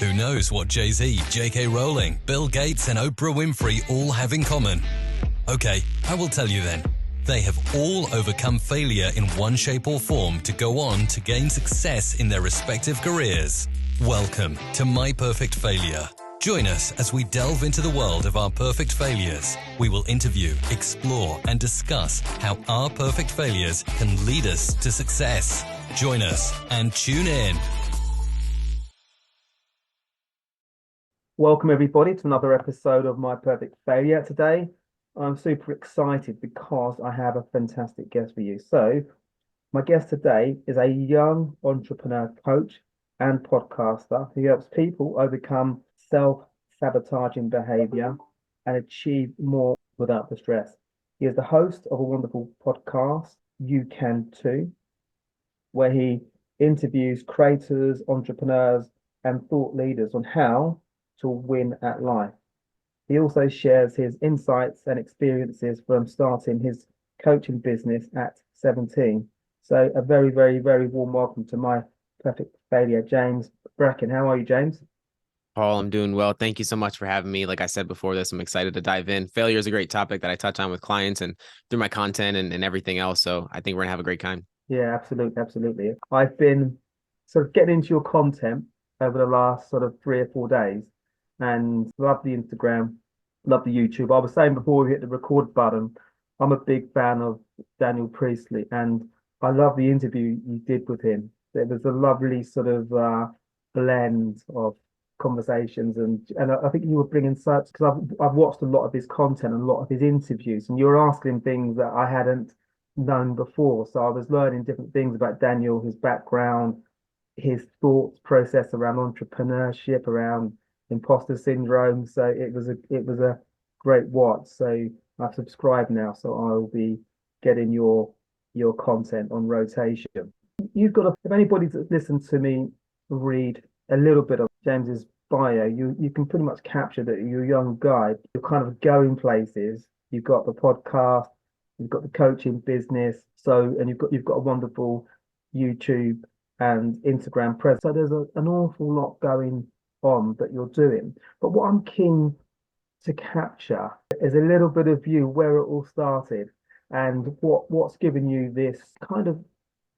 Who knows what Jay-Z, J.K. Rowling, Bill Gates and Oprah Winfrey all have in common? Okay, I will tell you then. They have all overcome failure in one shape or form to go on to gain success in their respective careers. Welcome to My Perfect Failure. Join us as we delve into the world of our perfect failures. We will interview, explore, and discuss how our perfect failures can lead us to success. Join us and tune in. Welcome everybody to another episode of My Perfect Failure. Today, I'm super excited because I have a fantastic guest for you. So, my guest today is a young entrepreneur coach and podcaster who helps people overcome self-sabotaging behavior and achieve more without the stress. He is the host of a wonderful podcast, You Can Too, where he interviews creators, entrepreneurs, and thought leaders on how to win at life. He also shares his insights and experiences from starting his coaching business at 17. So a very, very, very warm welcome to My Perfect Failure, James Brackin. How are you, James? Paul, I'm doing well. Thank you so much for having me. Like I said before this, I'm excited to dive in. Failure is a great topic that I touch on with clients and through my content and everything else. So I think we're gonna have a great time. Yeah, absolutely, absolutely. I've been sort of getting into your content over the last sort of 3 or 4 days and love the Instagram, love the YouTube. I was saying before we hit the record button, I'm a big fan of Daniel Priestley and I love the interview you did with him. There was a lovely sort of blend of conversations and I think you were bringing such, because I've watched a lot of his content and a lot of his interviews and you were asking things that I hadn't known before. So I was learning different things about Daniel, his background, his thought process around entrepreneurship, around imposter syndrome. So it was a great watch. So I've subscribed now, so I'll be getting your content on rotation. You've got if anybody that listens to me read a little bit of James's bio, you can pretty much capture that you're a young guy. You're kind of going places. You've got the podcast, you've got the coaching business, and you've got a wonderful YouTube and Instagram presence. So there's an awful lot going on that you're doing. But what I'm keen to capture is a little bit of you, where it all started and what's given you this kind of,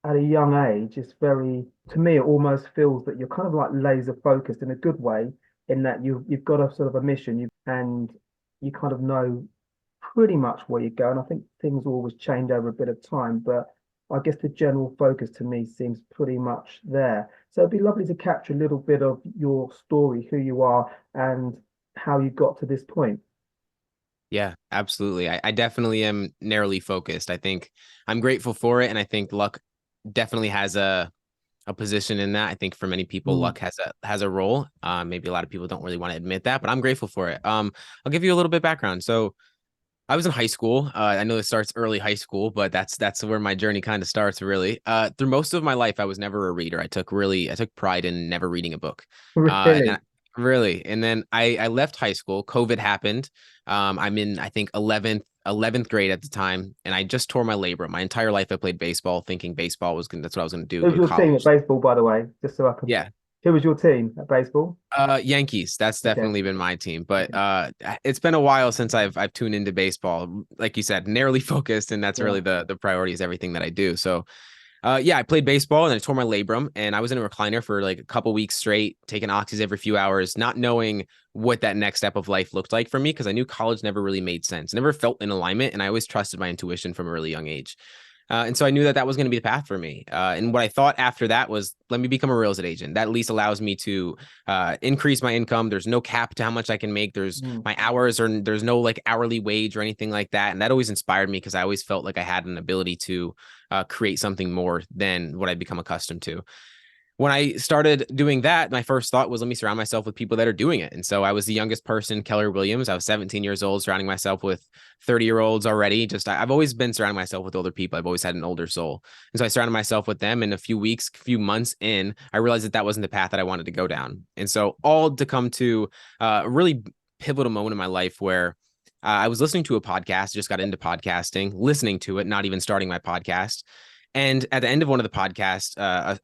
at a young age, it's very, to me, it almost feels that you're kind of like laser focused in a good way, in that you've got a sort of a mission, and you kind of know pretty much where you go. And I think things always change over a bit of time, but I guess the general focus to me seems pretty much there. So it'd be lovely to capture a little bit of your story, who you are and how you got to this point. Yeah, absolutely. I definitely am narrowly focused. I think I'm grateful for it. And I think luck definitely has a position in that. I think for many people, luck has a role. Maybe a lot of people don't really want to admit that, but I'm grateful for it. I'll give you a little bit of background. So I was in high school. I know it starts early high school, but that's where my journey kind of starts, really. Through most of my life, I was never a reader. I took pride in never reading a book. Really? Really. And then I left high school. COVID happened. I'm in, I think, 11th grade at the time, and I just tore my labrum. My entire life I played baseball, thinking baseball that's what I was going to do. Who was your team at baseball, by the way? Just so I can. Yeah. Who was your team at baseball? Yankees. That's definitely been my team. But it's been a while since I've tuned into baseball. Like you said, narrowly focused, and that's really the priority is everything that I do. So I played baseball and I tore my labrum, and I was in a recliner for like a couple weeks straight, taking oxys every few hours, not knowing what that next step of life looked like for me, because I knew college never really made sense. I never felt in alignment, and I always trusted my intuition from a really young age. And so I knew that was going to be the path for me. And what I thought after that was, let me become a real estate agent. That at least allows me to increase my income. There's no cap to how much I can make. There's my hours, or there's no like hourly wage or anything like that. And that always inspired me, because I always felt like I had an ability to create something more than what I'd become accustomed to. When I started doing that, my first thought was, let me surround myself with people that are doing it. And so I was the youngest person, Keller Williams. I was 17 years old, surrounding myself with 30-year-olds already. I've always been surrounding myself with older people. I've always had an older soul. And so I surrounded myself with them. And a few months in, I realized that wasn't the path that I wanted to go down. And so all to come to a really pivotal moment in my life where I was listening to a podcast, just got into podcasting, listening to it, not even starting my podcast. And at the end of one of the podcasts,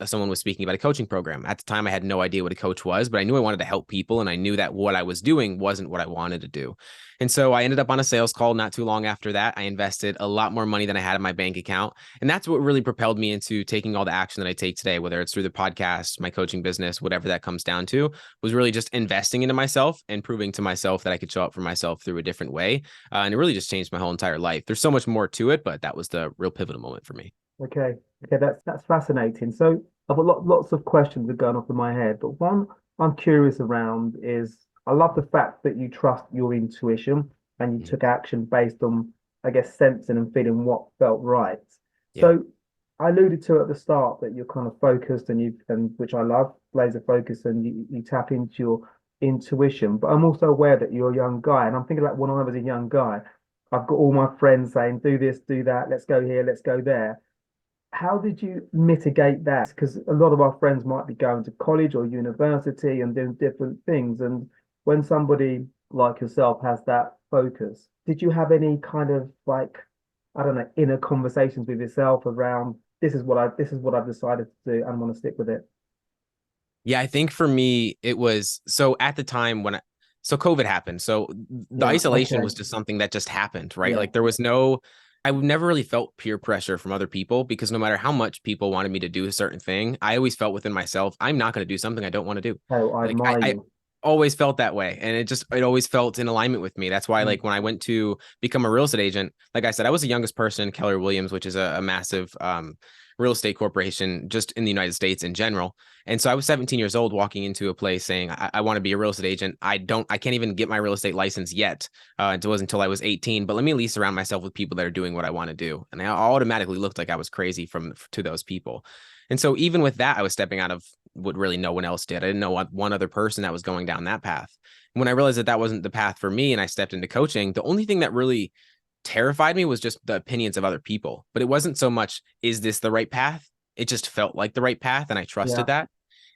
someone was speaking about a coaching program. At the time, I had no idea what a coach was, but I knew I wanted to help people. And I knew that what I was doing wasn't what I wanted to do. And so I ended up on a sales call not too long after that. I invested a lot more money than I had in my bank account. And that's what really propelled me into taking all the action that I take today, whether it's through the podcast, my coaching business, whatever that comes down to, was really just investing into myself and proving to myself that I could show up for myself through a different way. And it really just changed my whole entire life. There's so much more to it, but that was the real pivotal moment for me. Okay, that's fascinating. So I've got lots of questions that are going off in my head, but one I'm curious around is I love the fact that you trust your intuition and you took action based on, I guess, sensing and feeling what felt right. Yeah. So I alluded to at the start that you're kind of focused and which I love, laser focus, and you tap into your intuition. But I'm also aware that you're a young guy, and I'm thinking about when I was a young guy, I've got all my friends saying, do this, do that, let's go here, let's go there. How did you mitigate that? Because a lot of our friends might be going to college or university and doing different things. And when somebody like yourself has that focus, did you have any kind of like, I don't know, inner conversations with yourself around this is what I've decided to do and want to stick with it? Yeah, I think for me, it was so at the time so COVID happened. So the isolation was just something that just happened, right? Yeah. Like I never really felt peer pressure from other people because no matter how much people wanted me to do a certain thing, I always felt within myself, I'm not going to do something I don't want to do. Oh, I Like admire I you. always felt that way. And it always felt in alignment with me. That's why, like, when I went to become a real estate agent, like I said, I was the youngest person in Keller Williams, which is a massive real estate corporation just in the United States in general. And so I was 17 years old walking into a place saying, I want to be a real estate agent. I can't even get my real estate license yet. It wasn't until I was 18, but let me at least surround myself with people that are doing what I want to do. And I automatically looked like I was crazy to those people. And so even with that, I was stepping out of what really no one else did. I didn't know one other person that was going down that path. When I realized that wasn't the path for me and I stepped into coaching, the only thing that really terrified me was just the opinions of other people. But it wasn't so much, is this the right path? It just felt like the right path and I trusted that.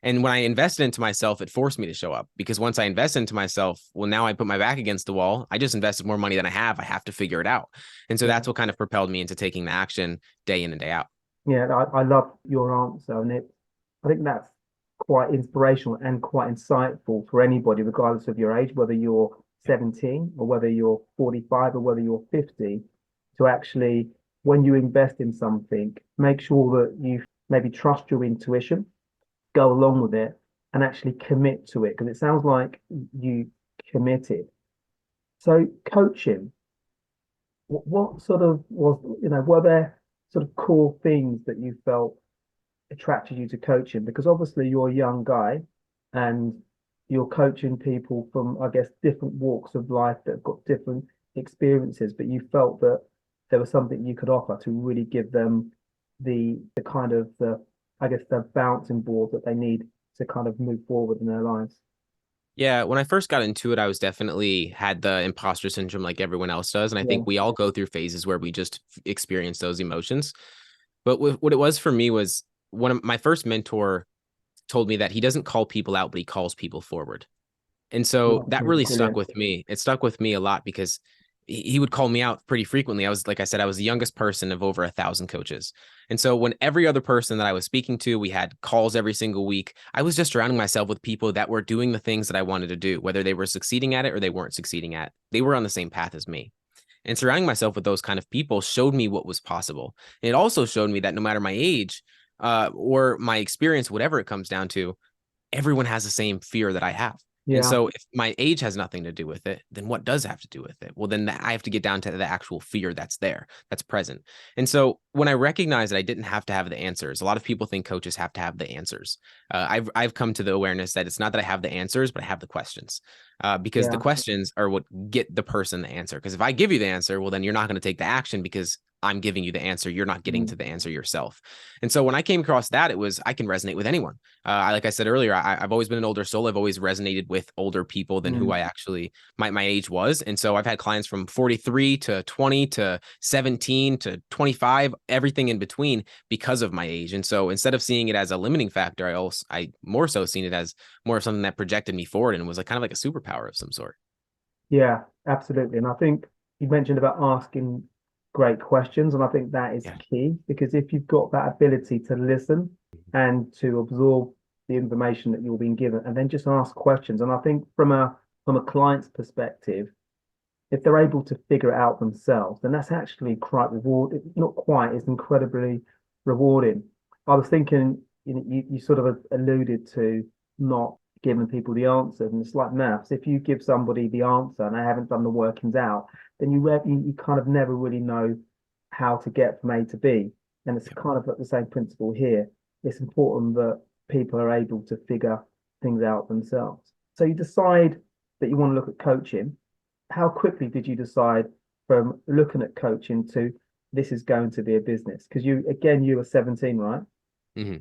And when I invested into myself, it forced me to show up because once I invested into myself, well, now I put my back against the wall. I just invested more money than I have. I have to figure it out. And so that's what kind of propelled me into taking the action day in and day out. Yeah, I love your answer, and I think that's quite inspirational and quite insightful for anybody, regardless of your age, whether you're 17 or whether you're 45 or whether you're 50, to actually, when you invest in something, make sure that you maybe trust your intuition, go along with it, and actually commit to it. Because it sounds like you committed. So coaching, what sort of was, were there sort of core things that you felt attracted you to coaching? Because obviously you're a young guy and you're coaching people from, I guess, different walks of life that have got different experiences, but you felt that there was something you could offer to really give them the kind of I guess the bouncing board that they need to kind of move forward in their lives. Yeah, when I first got into it, I was definitely had the imposter syndrome like everyone else does. And I think we all go through phases where we just experience those emotions. But what it was for me was one of my first mentor told me that he doesn't call people out, but he calls people forward. And so that really stuck with me. It stuck with me a lot because he would call me out pretty frequently. Like I said, I was the youngest person of over 1,000 coaches. And so when every other person that I was speaking to, we had calls every single week, I was just surrounding myself with people that were doing the things that I wanted to do, whether they were succeeding at it or they weren't succeeding at it. They were on the same path as me. And surrounding myself with those kind of people showed me what was possible. And it also showed me that no matter my age or my experience, whatever it comes down to, everyone has the same fear that I have. And so if my age has nothing to do with it, then what does have to do with it? Well, then I have to get down to the actual fear that's there, that's present. And so when I recognized that I didn't have to have the answers, a lot of people think coaches have to have the answers. I've come to the awareness that it's not that I have the answers, but I have the questions. Because the questions are what get the person the answer. Because if I give you the answer, well, then you're not going to take the action because I'm giving you the answer. You're not getting to the answer yourself. And so when I came across that, I can resonate with anyone. Like I said earlier, I've always been an older soul. I've always resonated with older people than who I actually, my age was. And so I've had clients from 43 to 20 to 17 to 25, everything in between because of my age. And so instead of seeing it as a limiting factor, I more so seen it as more of something that projected me forward and was like kind of like a superpower of some sort. Yeah, absolutely. And I think you mentioned about asking great questions. And I think that is key, because if you've got that ability to listen and to absorb the information that you're being given and then just ask questions. And I think from a client's perspective, if they're able to figure it out themselves, then that's actually quite rewarding. Not quite, it's incredibly rewarding. I was thinking, you sort of alluded to not giving people the answer, and it's like maths. If you give somebody the answer and they haven't done the workings out, then you kind of never really know how to get from A to B. And it's kind of like the same principle here. It's important that people are able to figure things out themselves. So you decide that you want to look at coaching. How quickly did you decide from looking at coaching to this is going to be a business? Because you were 17, right? Mm-hmm.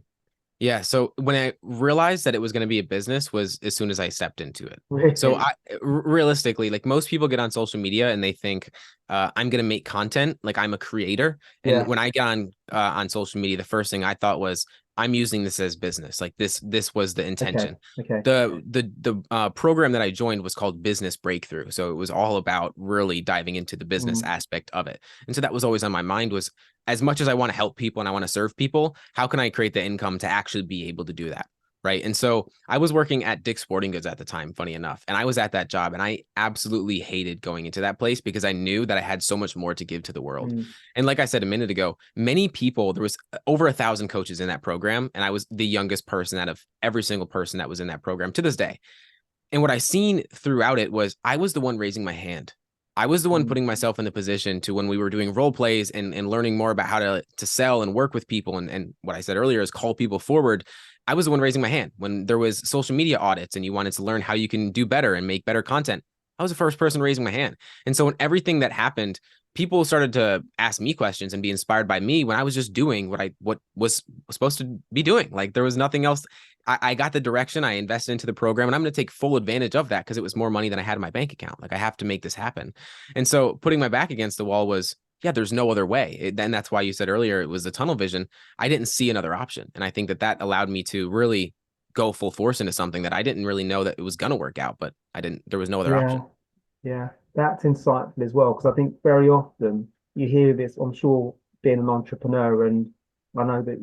Yeah. So when I realized that it was going to be a business was as soon as I stepped into it. Really? So realistically, like most people get on social media and they think I'm going to make content, like I'm a creator. And when I got on social media, the first thing I thought was I'm using this as business. Like this was the intention. Okay. The program that I joined was called Business Breakthrough. So it was all about really diving into the business aspect of it. And so that was always on my mind was, as much as I want to help people and I want to serve people, how can I create the income to actually be able to do that? Right. And so I was working at Dick's Sporting Goods at the time, funny enough. And I was at that job and I absolutely hated going into that place because I knew that I had so much more to give to the world. And like I said a minute ago, many people, there was over 1,000 coaches in that program. And I was the youngest person out of every single person that was in that program to this day. And what I seen throughout it was I was the one raising my hand. I was the one putting myself in the position to, when we were doing role plays and learning more about how to sell and work with people. And what I said earlier is call people forward. I was the one raising my hand when there was social media audits and you wanted to learn how you can do better and make better content. I was the first person raising my hand. And so when everything that happened, people started to ask me questions and be inspired by me when I was just doing what was supposed to be doing. Like there was nothing else. I got the direction, I invested into the program, and I'm going to take full advantage of that because it was more money than I had in my bank account. Like I have to make this happen. And so putting my back against the wall was, there's no other way. Then that's why you said earlier, it was the tunnel vision. I didn't see another option. And I think that allowed me to really go full force into something that I didn't really know that it was going to work out, but there was no other option. Yeah, that's insightful as well, because I think very often you hear this, I'm sure, being an entrepreneur, and I know that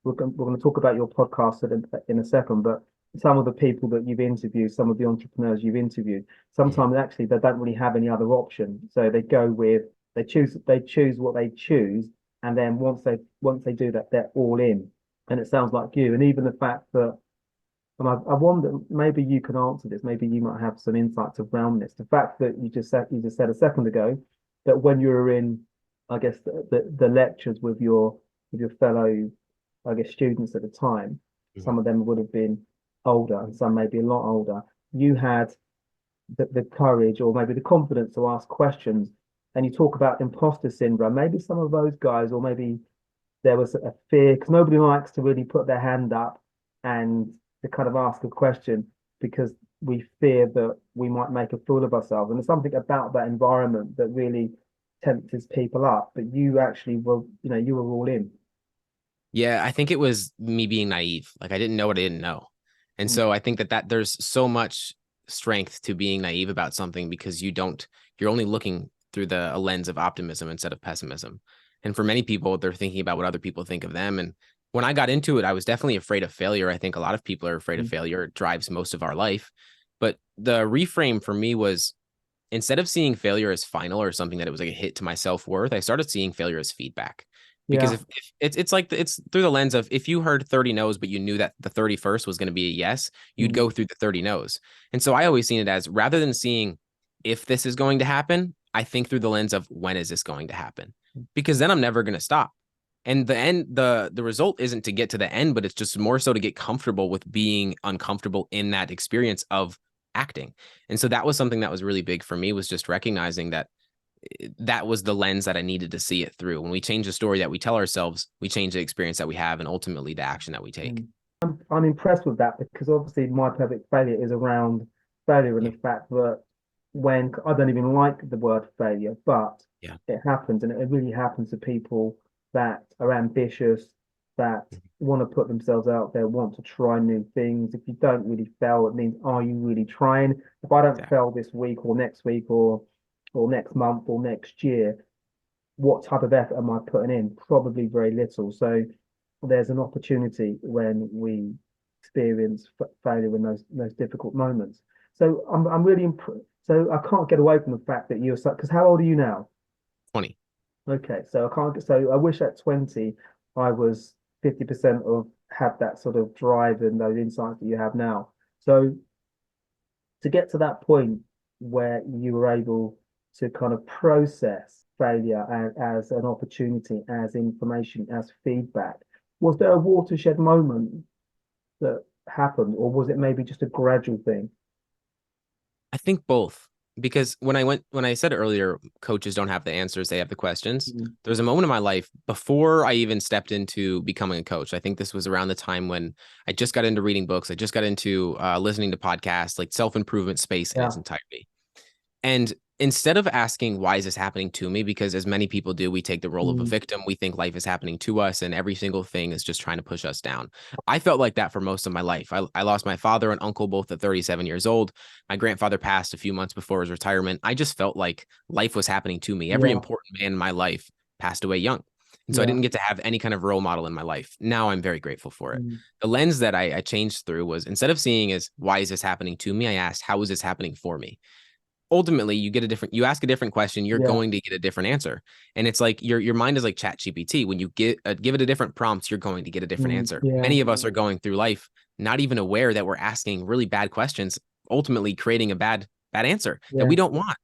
we're going to talk about your podcast in a second, but some of the people that you've interviewed, some of the entrepreneurs you've interviewed, sometimes actually they don't really have any other option. So they choose what they choose, and then once they do that, they're all in. And it sounds like you. And even the fact that, and I wonder, maybe you can answer this, maybe you might have some insights around this. The fact that you just said a second ago that when you were in, I guess, the lectures with your fellow, I guess, students at the time, some of them would have been older and some maybe a lot older. You had the courage or maybe the confidence to ask questions. And you talk about imposter syndrome. Maybe some of those guys, or maybe there was a fear, because nobody likes to really put their hand up and to kind of ask a question because we fear that we might make a fool of ourselves. And there's something about that environment that really tempts people up. But you actually were, you were all in. Yeah, I think it was me being naive. Like I didn't know what I didn't know. And so I think that there's so much strength to being naive about something because you're only looking through a lens of optimism instead of pessimism. And for many people, they're thinking about what other people think of them. And when I got into it, I was definitely afraid of failure. I think a lot of people are afraid of failure. It drives most of our life. But the reframe for me was, instead of seeing failure as final or something that it was like a hit to my self-worth, I started seeing failure as feedback. Because if it's through the lens of, if you heard 30 no's, but you knew that the 31st was going to be a yes, you'd go through the 30 no's. And so I always seen it as, rather than seeing if this is going to happen, I think through the lens of, when is this going to happen? Because then I'm never going to stop. And the result isn't to get to the end, but it's just more so to get comfortable with being uncomfortable in that experience of acting. And so that was something that was really big for me, was just recognizing that was the lens that I needed to see it through. When we change the story that we tell ourselves, we change the experience that we have and ultimately the action that we take. I'm impressed with that, because obviously my perfect failure is around failure and the fact that, when I don't even like the word failure, but it happens, and it really happens to people that are ambitious, that want to put themselves out there, want to try new things. If you don't really fail, it means, are you really trying? If I don't fail this week or next week or next month or next year, what type of effort am I putting in? Probably very little. So there's an opportunity when we experience failure in those difficult moments. So I'm really so I can't get away from the fact that you're because how old are you now? 20. Okay, so I can't. So I wish at 20 I was 50% of had that sort of drive and those insights that you have now. So to get to that point where you were able to kind of process failure as an opportunity, as information, as feedback, was there a watershed moment that happened, or was it maybe just a gradual thing? I think both. Because when I said earlier, coaches don't have the answers, they have the questions. Mhm. There's a moment in my life before I even stepped into becoming a coach. I think this was around the time when I just got into reading books. I just got into listening to podcasts, like self-improvement space in Yeah. its entirety. And instead of asking, why is this happening to me? Because as many people do, we take the role of a victim. We think life is happening to us and every single thing is just trying to push us down. I felt like that for most of my life. I lost my father and uncle both at 37 years old. My grandfather passed a few months before his retirement. I just felt like life was happening to me. Every Yeah. important man in my life passed away young. And so I Yeah. didn't get to have any kind of role model in my life. Now I'm very grateful for it. The lens that I changed through was, instead of seeing as, why is this happening to me? I asked, how is this happening for me? Ultimately, you ask a different question, you're Yeah. going to get a different answer. And it's like your mind is like Chat GPT. When you give it a different prompt, you're going to get a different answer. Yeah. Many of us are going through life not even aware that we're asking really bad questions, ultimately creating a bad answer that we don't want.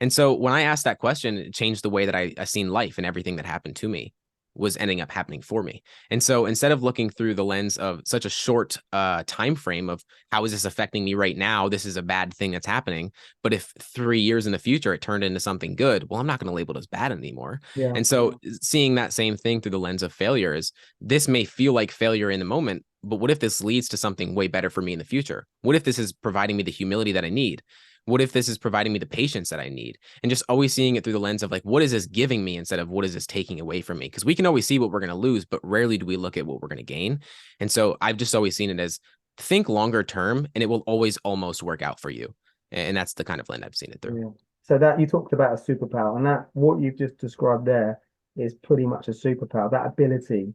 And so when I asked that question, it changed the way that I seen life, and everything that happened to me was ending up happening for me. And so instead of looking through the lens of such a short time frame of, how is this affecting me right now? This is a bad thing that's happening. But if 3 years in the future it turned into something good, well, I'm not going to label it as bad anymore. Yeah. And so seeing that same thing through the lens of failure is, this may feel like failure in the moment, but what if this leads to something way better for me in the future? What if this is providing me the humility that I need? What if this is providing me the patience that I need? And just always seeing it through the lens of like, what is this giving me instead of what is this taking away from me? Because we can always see what we're going to lose, but rarely do we look at what we're going to gain. And so I've just always seen it as, think longer term, and it will always almost work out for you. And that's the kind of lens I've seen it through. Yeah. So that you talked about a superpower, and that what you've just described there is pretty much a superpower, that ability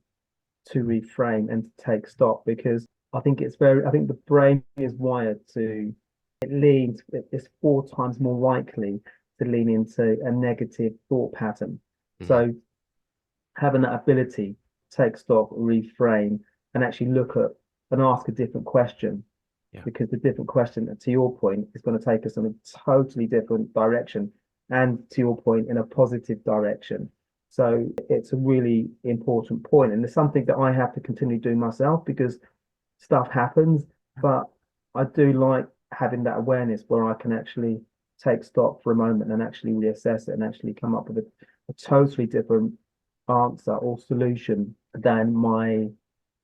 to reframe and to take stock, because I think the brain is wired to, it's 4 times more likely to lean into a negative thought pattern. So having that ability to take stock, reframe, and actually look at and ask a different question, because the different question, to your point, is going to take us in a totally different direction, and to your point, in a positive direction. So it's a really important point, and it's something that I have to continue doing myself, because stuff happens, but I do like having that awareness where I can actually take stock for a moment and actually reassess it and actually come up with a totally different answer or solution than my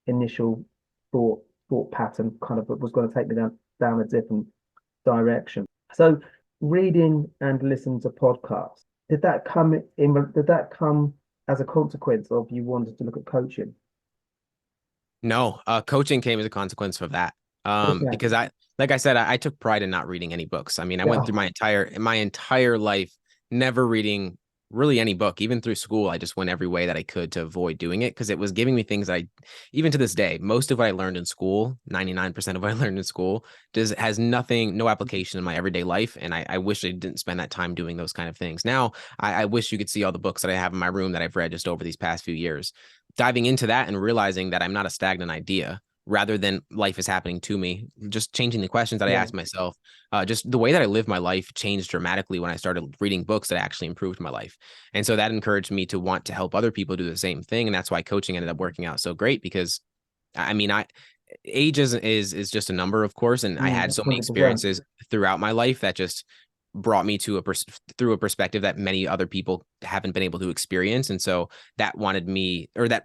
initial thought pattern kind of was going to take me down a different direction. So reading and listening to podcasts, did that come as a consequence of you wanted to look at coaching? No, coaching came as a consequence of that. Okay. Because like I said, I took pride in not reading any books. I mean, I went through my entire life never reading really any book. Even through school, I just went every way that I could to avoid doing it, because it was giving me things even to this day, most of what I learned in school, 99% of what I learned in school, has no application in my everyday life. And I wish I didn't spend that time doing those kind of things. Now, I wish you could see all the books that I have in my room that I've read just over these past few years. Diving into that and realizing that I'm not a stagnant idea, rather than life is happening to me, just changing the questions that I ask myself. Just the way that I live my life changed dramatically when I started reading books that actually improved my life. And so that encouraged me to want to help other people do the same thing. And that's why coaching ended up working out so great, because I mean, age is just a number, of course. And I had so many 100%. experiences throughout my life that just brought me to through a perspective that many other people haven't been able to experience. And so that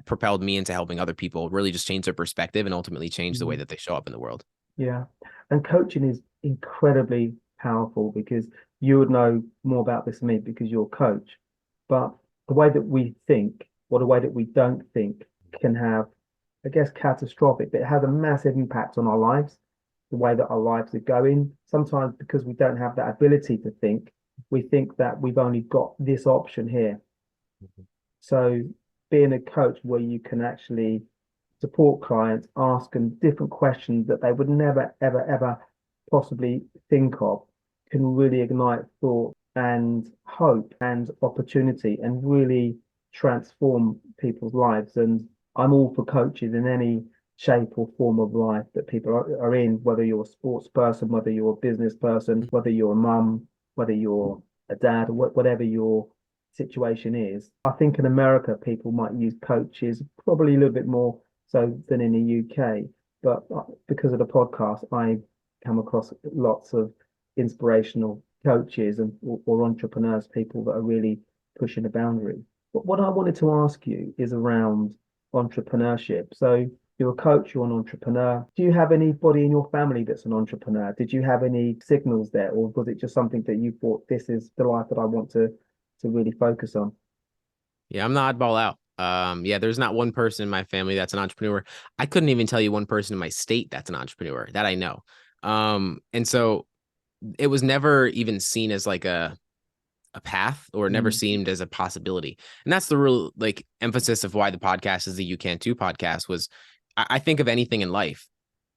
propelled me into helping other people really just change their perspective and ultimately change the way that they show up in the world. Yeah. And coaching is incredibly powerful, because you would know more about this than me because you're a coach. But the way that we think, or the way that we don't think, can have, I guess, catastrophic, but it has a massive impact on our lives, the way that our lives are going. Sometimes because we don't have that ability to think, we think that we've only got this option here. So being a coach where you can actually support clients, ask them different questions that they would never, ever, ever possibly think of, can really ignite thought and hope and opportunity and really transform people's lives. And I'm all for coaches in any shape or form of life that people are in, whether you're a sports person, whether you're a business person, whether you're a mum, whether you're a dad, or whatever your situation is. I think in America, people might use coaches probably a little bit more so than in the UK. But because of the podcast, I come across lots of inspirational coaches or entrepreneurs, people that are really pushing the boundary. But what I wanted to ask you is around entrepreneurship. So you're a coach, you're an entrepreneur. Do you have anybody in your family that's an entrepreneur? Did you have any signals there, or was it just something that you thought this is the life that I want to really focus on? Yeah, I'm the oddball out. Yeah, there's not one person in my family that's an entrepreneur. I couldn't even tell you one person in my state that's an entrepreneur that I know. And so it was never even seen as like a path, or never Mm, seemed as a possibility. And that's the real like emphasis of why the podcast is the You Can Too podcast. Was I think of anything in life,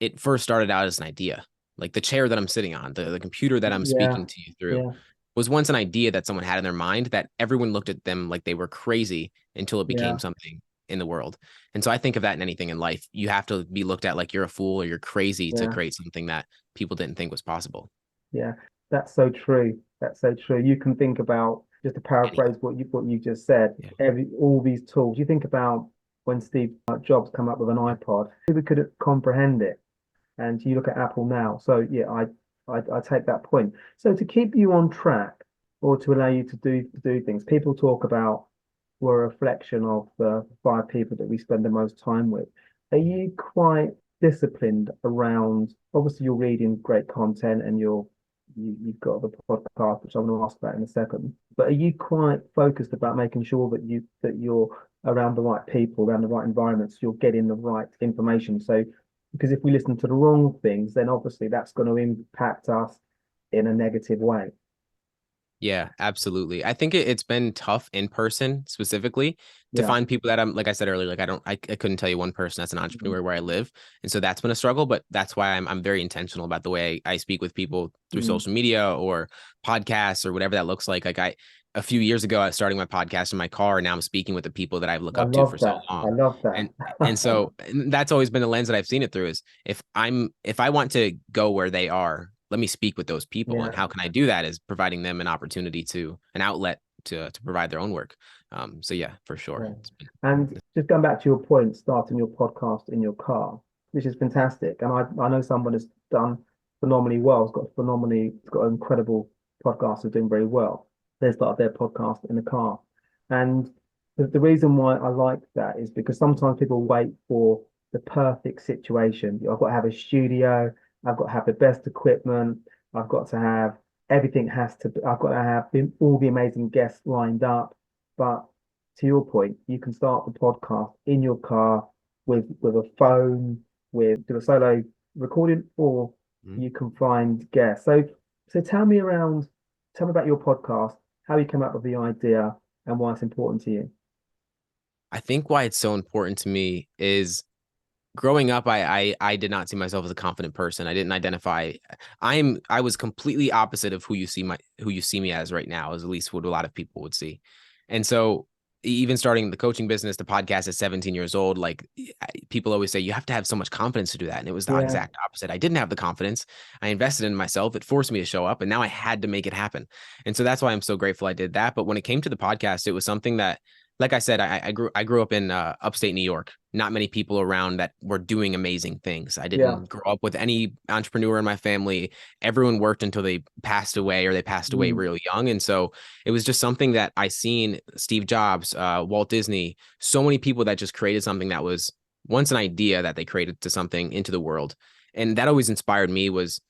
it first started out as an idea. Like the chair that I'm sitting on, the computer that I'm yeah, speaking to you through, yeah, was once an idea that someone had in their mind that everyone looked at them like they were crazy until it yeah, became something in the world. And so I think of that in anything in life. You have to be looked at like you're a fool or you're crazy to yeah, create something that people didn't think was possible. yeah. That's so true. That's so true. You can think about, just to paraphrase Anything. what you just said, Yeah. all these tools. You think about when Steve Jobs come up with an iPod, who could comprehend it? And you look at Apple now. So yeah, I take that point. So to keep you on track or to allow you to do things, people talk about we're a reflection of the five people that we spend the most time with. Are you quite disciplined around, obviously you're reading great content and you've got the podcast, which I'm going to ask about in a second, but are you quite focused about making sure that you're around the right people, around the right environments, you're getting the right information? So because if we listen to the wrong things, then obviously that's going to impact us in a negative way. Yeah, absolutely. I think it's been tough in person specifically to Yeah. find people that I'm, like I said earlier, like I couldn't tell you one person that's an Mhm. entrepreneur where I live. And so that's been a struggle, but that's why I'm very intentional about the way I speak with people through Mm. social media or podcasts or whatever that looks like. A few years ago, I was starting my podcast in my car, and now I'm speaking with the people that I've looked I up to for love so that. I long. love And that. and that's always been the lens that I've seen it through is if I want to go where they are, let me speak with those people. Yeah. And how can I do that is providing them an opportunity an outlet to provide their own work. So yeah, for sure. Yeah. And just going back to your point, starting your podcast in your car, which is fantastic. And I know someone has done phenomenally well. It's got an incredible podcast, is doing very well. They started their podcast in the car. And the reason why I like that is because sometimes people wait for the perfect situation. I've got to have a studio, I've got to have the best equipment, I've got to have I've got to have all the amazing guests lined up. But to your point, you can start the podcast in your car with a phone, with do a solo recording, or Mhm. you can find guests. So tell me about your podcast, how you came up with the idea, and why it's important to you. I think why it's so important to me is growing up, I did not see myself as a confident person. I didn't identify. I was completely opposite of who you see me as right now, as at least what a lot of people would see. And so even starting the coaching business, the podcast at 17 years old, like people always say, you have to have so much confidence to do that. And it was the Yeah, exact opposite. I didn't have the confidence. I invested in myself. It forced me to show up, and now I had to make it happen. And so that's why I'm so grateful I did that. But when it came to the podcast, it was something that, like I said, I grew up in upstate New York. Not many people around that were doing amazing things. I yeah, didn't grow up with any entrepreneur in my family. Everyone worked until they passed away, or they passed away mm, real young. And so it was just something that I seen Steve Jobs, Walt Disney, so many people that just created something that was once an idea that they created to something into the world. And that always inspired me was,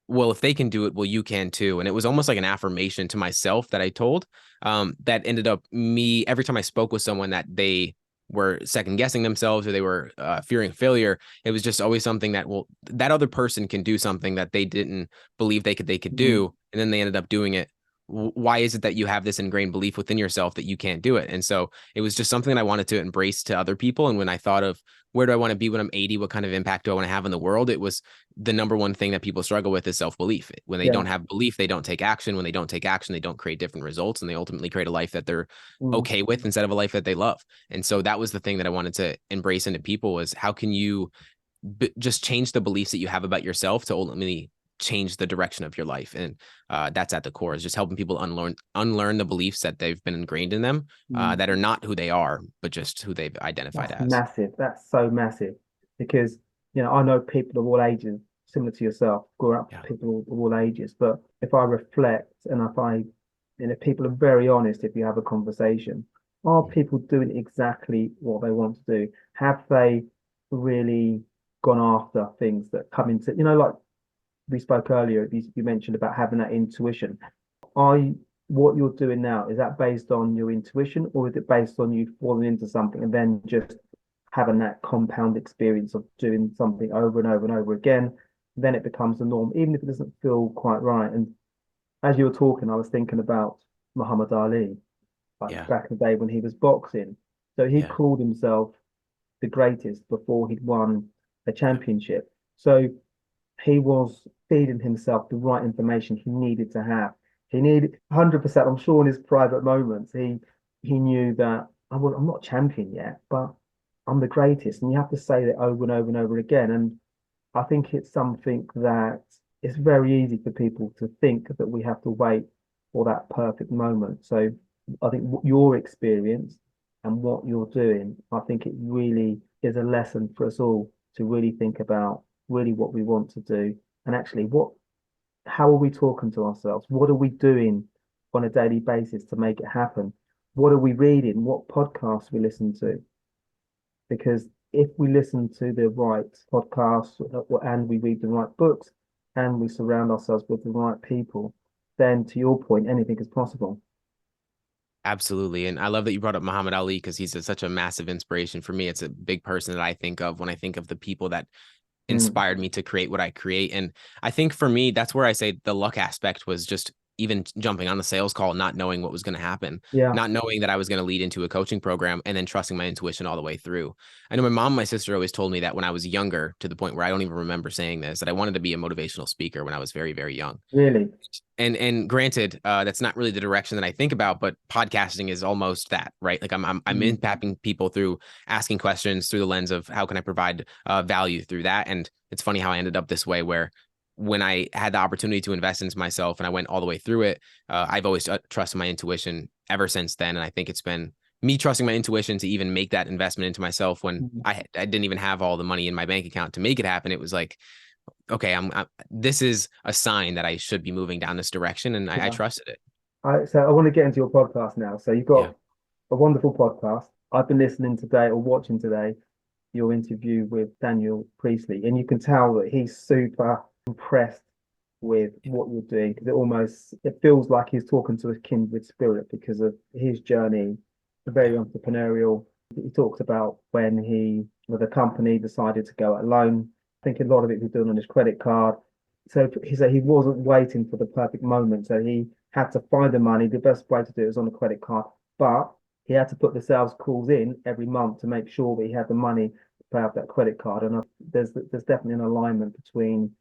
well, if they can do it, well, you can too. And it was almost like an affirmation to myself that I told, that ended up me every time I spoke with someone that they were second guessing themselves or they were fearing failure. It was just always something that, well, that other person can do something that they didn't believe they could mm, do. And then they ended up doing it. why is it that you have this ingrained belief within yourself that you can't do it? And so it was just something that I wanted to embrace to other people. And when I thought of where do I want to be when I'm 80, what kind of impact do I want to have in the world? It was the number one thing that people struggle with is self-belief. When they don't have belief, they don't take action. When they don't take action, they don't create different results, and they ultimately create a life that they're okay with instead of a life that they love. And so that was the thing that I wanted to embrace into people, was how can you just change the beliefs that you have about yourself to ultimately change the direction of your life. And that's at the core, is just helping people unlearn the beliefs that they've been ingrained in them, that are not who they are, but just who they've identified as. Massive. That's so massive, because, you know, I know people of all ages, similar to yourself, grew up with people of all ages. But if I reflect, and if people are very honest, if you have a conversation, are people doing exactly what they want to do? Have they really gone after things that come into, you know, like we spoke earlier, you mentioned about having that intuition. What you're doing now, is that based on your intuition, or is it based on you falling into something and then just having that compound experience of doing something over and over and over again? Then it becomes the norm, even if it doesn't feel quite right. And as you were talking, I was thinking about Muhammad Ali, like back in the day when he was boxing. So he called himself the greatest before he'd won a championship. So he was feeding himself the right information he needed to have. He needed 100%. I'm sure in his private moments, he knew that I'm not champion yet, but I'm the greatest. And you have to say that over and over and over again. And I think it's something that it's very easy for people to think that we have to wait for that perfect moment. So I think your experience and what you're doing, I think it really is a lesson for us all to really think about really what we want to do, and actually how are we talking to ourselves? What are we doing on a daily basis to make it happen? What are we reading? What podcasts we listen to? Because if we listen to the right podcasts, and we read the right books, and we surround ourselves with the right people, then to your point, anything is possible. Absolutely. And I love that you brought up Muhammad Ali, because he's such a massive inspiration for me. It's a big person that I think of when I think of the people that inspired me to create what I create. And I think for me, that's where I say the luck aspect was just even jumping on the sales call, not knowing what was going to happen, not knowing that I was going to lead into a coaching program, and then trusting my intuition all the way through. I know my mom and my sister always told me that when I was younger, to the point where I don't even remember saying this, that I wanted to be a motivational speaker when I was very, very young. Really? And granted, that's not really the direction that I think about, but podcasting is almost that, right? Like I'm impacting people through asking questions through the lens of how can I provide value through that. And it's funny how I ended up this way, where when I had the opportunity to invest into myself and I went all the way through it, I've always trusted my intuition ever since then. And I think it's been me trusting my intuition to even make that investment into myself when I didn't even have all the money in my bank account to make it happen. It was like, okay, this is a sign that I should be moving down this direction, and I trusted it. So I want to get into your podcast now. So you've got a wonderful podcast. I've been listening today, or watching today, your interview with Daniel Priestley, and you can tell that he's super impressed with what you're doing, because it feels like he's talking to a kindred spirit because of his journey, very entrepreneurial. He talks about when the company decided to go it alone. I think a lot of it was done on his credit card. So he said he wasn't waiting for the perfect moment. So he had to find the money. The best way to do it was on a credit card, but he had to put the sales calls in every month to make sure that he had the money to pay off that credit card. And there's definitely an alignment between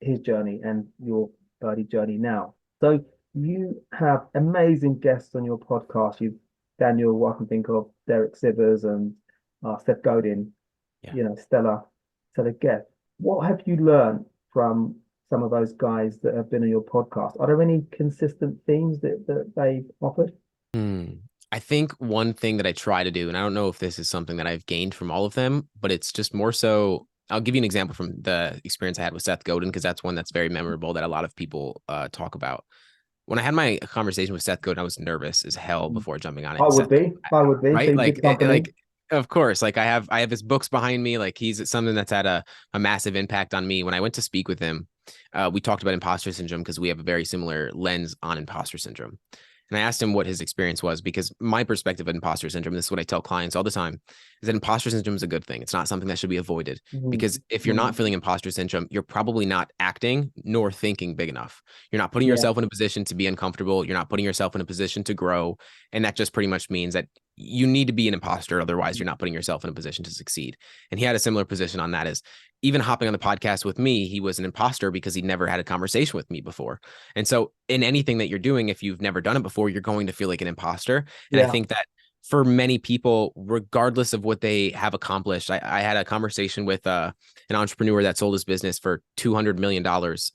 his journey and your early journey now. So you have amazing guests on your podcast. Daniel, I can think of Derek Sivers and Seth Godin, stellar guest. What have you learned from some of those guys that have been on your podcast? Are there any consistent themes that they've offered? I think one thing that I try to do, and I don't know if this is something that I've gained from all of them, but it's just more so, I'll give you an example from the experience I had with Seth Godin, because that's one that's very memorable that a lot of people talk about. When I had my conversation with Seth Godin, I was nervous as hell before jumping on it. I would be. Right? Like, of course, like I have his books behind me. Like he's something that's had a massive impact on me. When I went to speak with him, we talked about imposter syndrome because we have a very similar lens on imposter syndrome. And I asked him what his experience was, because my perspective of imposter syndrome, this is what I tell clients all the time, is that imposter syndrome is a good thing. It's not something that should be avoided, because if you're not feeling imposter syndrome, you're probably not acting nor thinking big enough. You're not putting yourself in a position to be uncomfortable. You're not putting yourself in a position to grow. And that just pretty much means that you need to be an imposter. Otherwise, you're not putting yourself in a position to succeed. And he had a similar position on that. Is even hopping on the podcast with me, he was an imposter because he never had a conversation with me before. And so in anything that you're doing, if you've never done it before, you're going to feel like an imposter. And I think that for many people, regardless of what they have accomplished, I had a conversation with an entrepreneur that sold his business for $200 million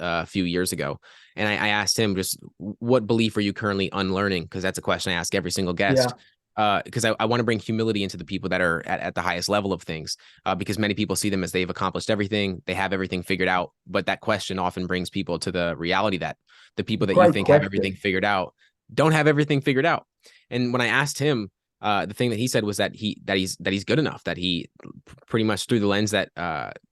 a few years ago. And I asked him, just what belief are you currently unlearning? Because that's a question I ask every single guest. Because I want to bring humility into the people that are at the highest level of things, because many people see them as they've accomplished everything, they have everything figured out. But that question often brings people to the reality that the people that you think have everything figured out don't have everything figured out. And when I asked him, the thing that he said was that he's good enough, that he pretty much through the lens that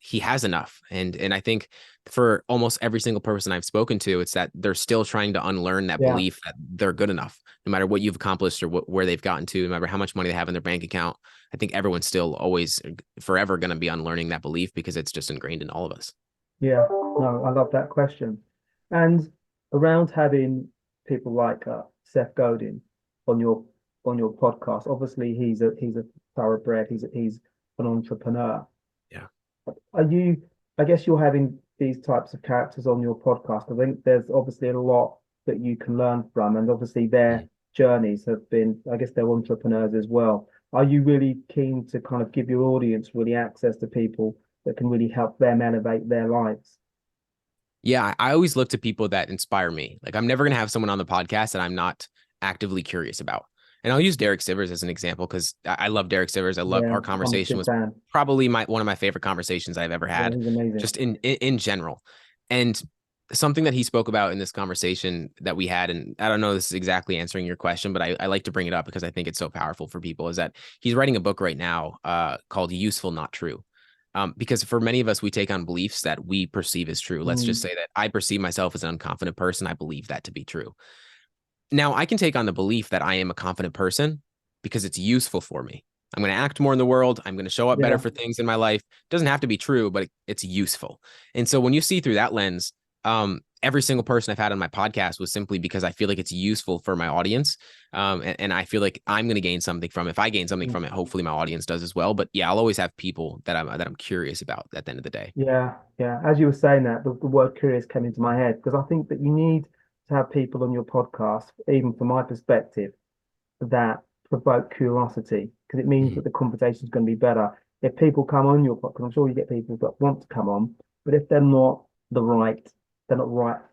he has enough. And I think for almost every single person I've spoken to, it's that they're still trying to unlearn that belief that they're good enough, no matter what you've accomplished or where they've gotten to, no matter how much money they have in their bank account. I think everyone's still always forever going to be unlearning that belief, because it's just ingrained in all of us. Yeah, no, I love that question. And around having people like Seth Godin on your podcast, obviously he's a thoroughbred, he's an entrepreneur. Yeah. I guess you're having these types of characters on your podcast. I think there's obviously a lot that you can learn from, and obviously their journeys have been, I guess they're entrepreneurs as well. Are you really keen to kind of give your audience really access to people that can really help them elevate their lives? Yeah, I always look to people that inspire me. Like, I'm never going to have someone on the podcast that I'm not actively curious about. And I'll use Derek Sivers as an example, because I love Derek Sivers. I love our conversation was probably one of my favorite conversations I've ever had, just in general. And something that he spoke about in this conversation that we had, and I don't know if this is exactly answering your question, but I like to bring it up because I think it's so powerful for people, is that he's writing a book right now called Useful, Not True. Because for many of us, we take on beliefs that we perceive as true. Let's just say that I perceive myself as an unconfident person. I believe that to be true. Now, I can take on the belief that I am a confident person because it's useful for me. I'm going to act more in the world. I'm going to show up better for things in my life. It doesn't have to be true, but it's useful. And so when you see through that lens, every single person I've had on my podcast was simply because I feel like it's useful for my audience. And I feel like I'm going to gain something from it. If I gain something from it, hopefully my audience does as well. But yeah, I'll always have people that I'm curious about at the end of the day. Yeah. As you were saying that, the word curious came into my head, because I think that you need to have people on your podcast, even from my perspective, that provoke curiosity, because it means that the conversation is going to be better. If people come on your podcast, I'm sure you get people that want to come on, but if they're not right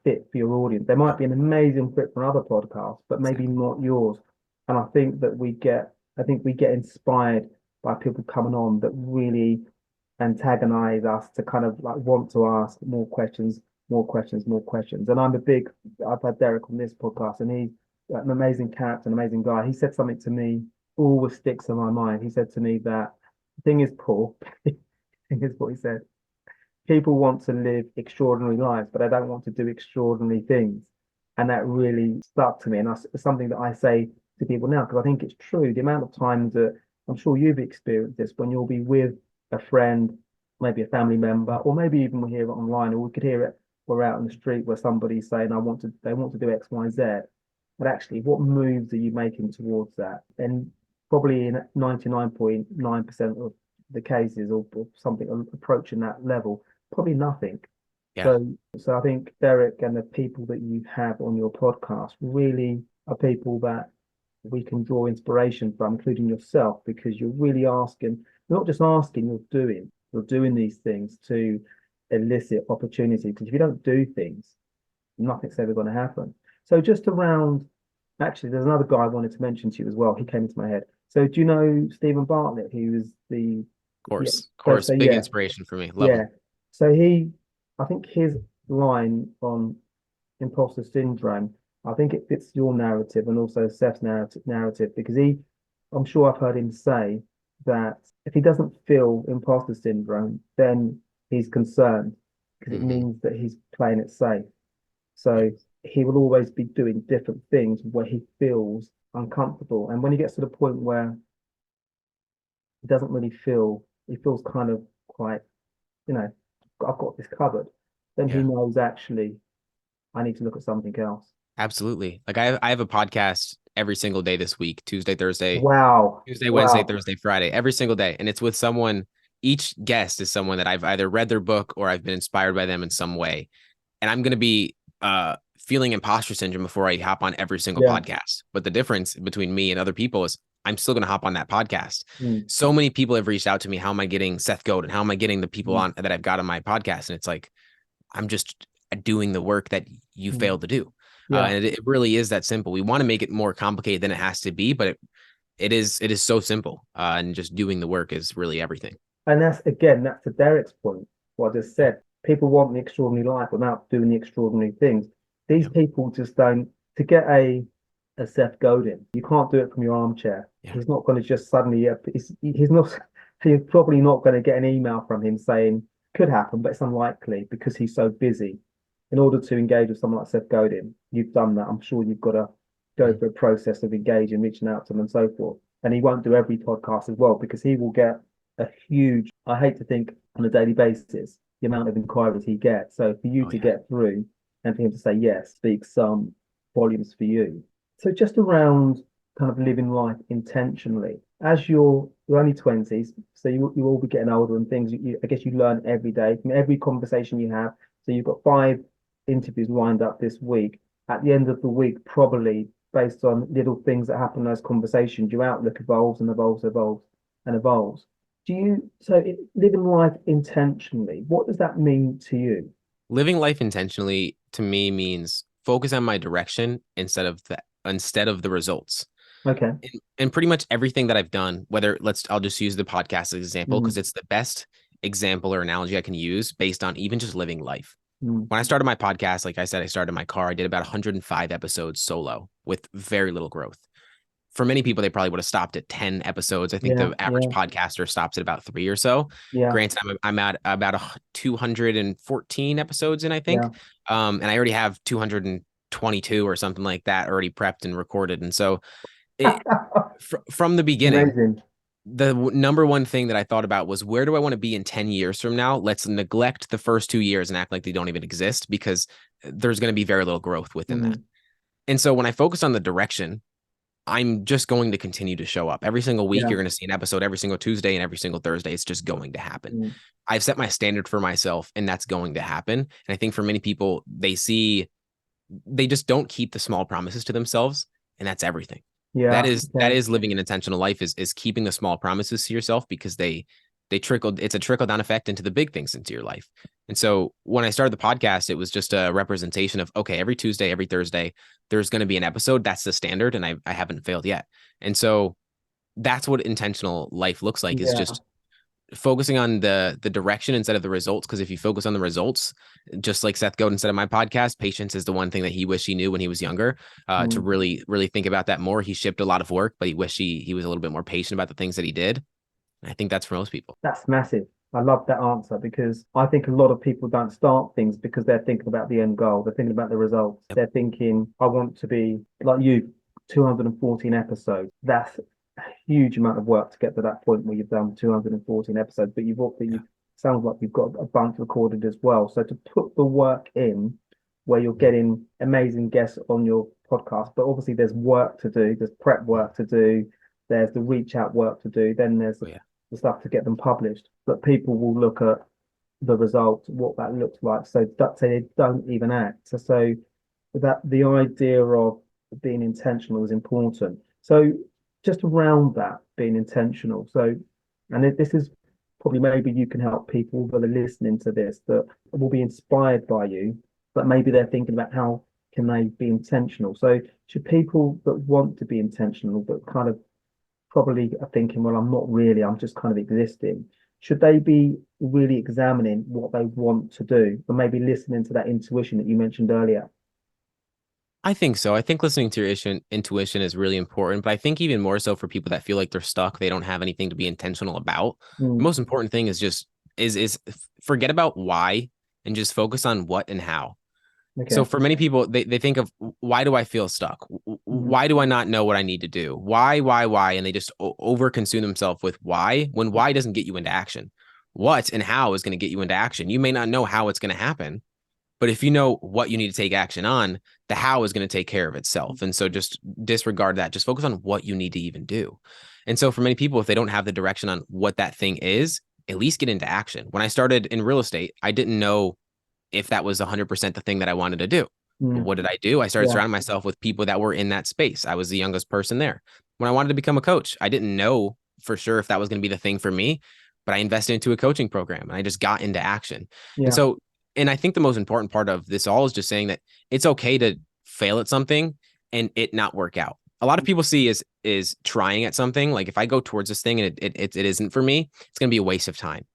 fit for your audience, they might be an amazing fit for other podcasts, but maybe not yours. And I think that we get inspired by people coming on that really antagonize us to kind of like want to ask more questions. And I've had Derek on this podcast, and he's an amazing character, an amazing guy. He said something to me, always sticks in my mind. He said to me that the thing is, Paul, here's what he said: people want to live extraordinary lives, but they don't want to do extraordinary things. And that really stuck to me. And it's something that I say to people now, because I think it's true. The amount of times that I'm sure you've experienced this, when you'll be with a friend, maybe a family member, or maybe even we hear it online, or we could hear it, we're out in the street where somebody's saying, they want to do X, Y, Z. But actually, what moves are you making towards that? And probably in 99.9% of the cases, or something approaching that level, probably nothing. Yeah. So I think Derek and the people that you have on your podcast really are people that we can draw inspiration from, including yourself, because you're really asking, not just asking, you're doing these things to elicit opportunity. Because if you don't do things, nothing's ever going to happen. So just around, actually, there's another guy I wanted to mention to you as well. He came into my head. So do you know Stephen Bartlett? He was the course, big inspiration for me. Love him. So I think his line on imposter syndrome, I think it fits your narrative and also Seth's narrative, because I'm sure I've heard him say that if he doesn't feel imposter syndrome, then he's concerned, because it means that he's playing it safe. So he will always be doing different things where he feels uncomfortable. And when he gets to the point where he doesn't really feel, he feels kind of quite, you know, I've got this covered, then he Yeah. knows actually I need to look at something else. Absolutely. Like I have a podcast every single day this week, Tuesday, Thursday, Wow. Wednesday, Wow. Thursday, Friday, every single day. And it's with someone, each guest is someone that I've either read their book or I've been inspired by them in some way. And I'm going to be feeling imposter syndrome before I hop on every single Yeah. podcast. But the difference between me and other people is I'm still going to hop on that podcast. Mm. So many people have reached out to me. How am I getting Seth Godin? How am I getting the people Mm. on that I've got on my podcast? And it's like, I'm just doing the work that you failed to do. Yeah. And it really is that simple. We want to make it more complicated than it has to be, but it is so simple. And just doing the work is really everything. And that's to Derek's point, what I just said. People want the extraordinary life without doing the extraordinary things. These people just don't, to get a Seth Godin, you can't do it from your armchair. Yeah. He's not going to just suddenly, he's probably not going to get an email from him saying, could happen, but it's unlikely because he's so busy. In order to engage with someone like Seth Godin, you've done that. I'm sure you've got to go through a process of engaging, reaching out to them and so forth. And he won't do every podcast as well because he will get a huge, I hate to think on a daily basis, the amount of inquiries he gets. So for you to get through and for him to say yes speaks some volumes for you. So just around kind of living life intentionally, as you're only 20s, so you will be getting older and things, I guess you learn every day from every conversation you have. So you've got 5 interviews lined up this week. At the end of the week, probably based on little things that happen in those conversations, your outlook evolves and evolves and evolves. Living life intentionally, what does that mean to you? Living life intentionally to me means focus on my direction instead of the results. Okay. And pretty much everything that I've done, I'll just use the podcast as an example because it's the best example or analogy I can use based on even just living life. When I started my podcast, like I said, I started in my car. I did about 105 episodes solo with very little growth. For many people, they probably would have stopped at 10 episodes. I think the average podcaster stops at about 3 or so. Yeah. Granted, I'm at about 214 episodes in, I think. And I already have 222 or something like that already prepped and recorded. And so from the beginning, Amazing. The number one thing that I thought about was, where do I want to be in 10 years from now? Let's neglect the first 2 years and act like they don't even exist, because there's going to be very little growth within that. And so when I focus on the direction, I'm just going to continue to show up every single week. You're going to see an episode every single Tuesday and every single Thursday. It's just going to happen. I've set my standard for myself, and that's going to happen. And I think for many people, they just don't keep the small promises to themselves, and that's everything. That is living an intentional life, is keeping the small promises to yourself, because they trickle. It's a trickle down effect into the big things into your life. And so when I started the podcast, it was just a representation of, okay, every Tuesday, every Thursday, there's going to be an episode. That's the standard. And I haven't failed yet. And so that's what intentional life looks like, is just focusing on the direction instead of the results. Because if you focus on the results, just like Seth Godin said in my podcast, patience is the one thing that he wished he knew when he was younger, to really, really think about that more. He shipped a lot of work, but he wished he was a little bit more patient about the things that he did. And I think that's for most people. That's massive. I love that answer, because I think a lot of people don't start things because they're thinking about the end goal. They're thinking about the results. They're thinking, I want to be like you, 214 episodes. That's a huge amount of work to get to that point where you've done 214 episodes, but sounds like you've got a bunch recorded as well. So to put the work in where you're getting amazing guests on your podcast, but obviously there's work to do, there's prep work to do, there's the reach out work to do, then there's the stuff to get them published. But people will look at the result, what that looks like. So they don't even act. So that the idea of being intentional is important. So just around that, being intentional. So, and this is probably, maybe you can help people that are listening to this that will be inspired by you, but maybe they're thinking about how can they be intentional. So should people that want to be intentional, but kind of probably are thinking, well, I'm not really, I'm just kind of existing, should they be really examining what they want to do, or maybe listening to that intuition that you mentioned earlier? I think so. I think listening to your intuition is really important, but I think even more so for people that feel like they're stuck, they don't have anything to be intentional about. The most important thing is just forget about why and just focus on what and how. So Okay. for many people, they think of, why do I feel stuck? Why do I not know what I need to do? Why? And they just over consume themselves with why, when why doesn't get you into action. What and how is going to get you into action. You may not know how it's going to happen, but if you know what you need to take action on, the how is going to take care of itself. And so just disregard that. Just focus on what you need to even do. And so for many people, if they don't have the direction on what that thing is, at least get into action. When I started in real estate, I didn't know if that was 100% the thing that I wanted to do. But what did I do? I started surrounding myself with people that were in that space. I was the youngest person there. When I wanted to become a coach, I didn't know for sure if that was going to be the thing for me, but I invested into a coaching program and I just got into action. And so, and I think the most important part of this all is just saying that it's okay to fail at something and it not work out. A lot of people see is trying at something. Like if I go towards this thing and it isn't for me, it's going to be a waste of time.